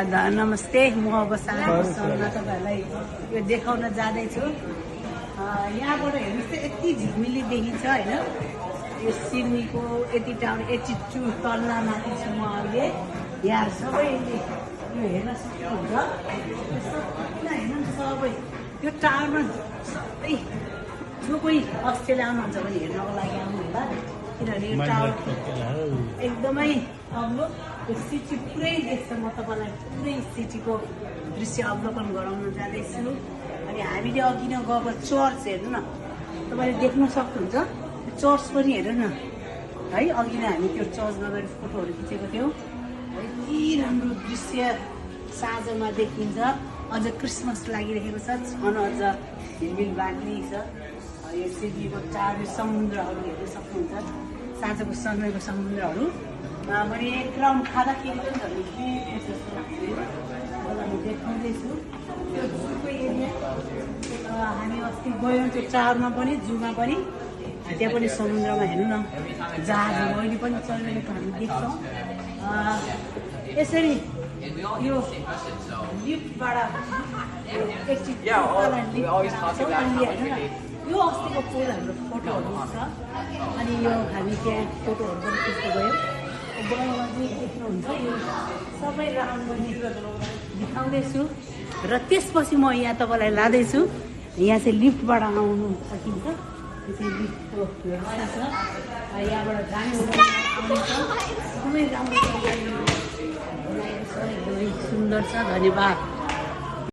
नमस्ते, म अब साथीसँग तपाईँहरूलाई यो देखाउन जाँदैछु। यहाँबाट हेर्नुहोस् त यति झिलमिली देखिन्छ होइन। यो सिडनीको यति टावर 82 तल्ला माथि छु म अहिले। यहाँ सबैले यो हेर्न सक्नुहुन्छ। हेर्नु सबै यो टावरमा सबै जो कोही अस्ट्रेलिया आउनुहुन्छ भने हेर्नको लागि आउनु होला, किनभने यो टावर एकदमै अग्लो। यो सिटी पुरै देख्छ। म तपाईँलाई पुरै सिटीको दृश्य अवलोकन गराउन जाँदैछु। अनि हामीले अघि नै गएको चर्च हेर्नु न, तपाईँले देख्न सक्नुहुन्छ। चर्च पनि हेर्नु न है। अघि नै हामी त्यो चर्चमा गएर फोटोहरू खिचेको थियौँ। यति राम्रो दृश्य साँझमा देखिन्छ। अझ क्रिसमस लागिरहेको छ, छन अझ झिलमिल बाँकी छ। यो सिडनीको टाढो समुद्रहरू हेर्न सक्नुहुन्छ, साँझको समयको समुद्रहरू। मैले एक राउन्ड खाँदाखेरि पनि जस्तो लाग्छ। म देखाउँदैछु त्यो जूको एरिया। हामी अस्ति गयौँ त्यो टावरमा पनि, जूमा पनि। त्यहाँ पनि समुद्रमा हेर्नु न, जहाज अहिले पनि चलिरहेको हामी देख्छौँ। यसरी यो लिफ्टबाट यो अस्तिको पोल हाम्रो फोटोहरू छ। अनि यो हामी त्यहाँ फोटोहरू पनि खिच्न गयौँ। गाउँमा चाहिँ देख्नुहुन्छ यो सबै राउन्ड देखाउँदैछु। र त्यसपछि म यहाँ तपाईँलाई लाँदैछु। यहाँ चाहिँ लिफ्टबाट आउनु सकिन्छ। यो चाहिँ लिफ्टको व्यवस्था छ। यहाँबाट जाने आउने छ। एकदमै राम्रो छ, एकदमै सुन्दर छ। धन्यवाद।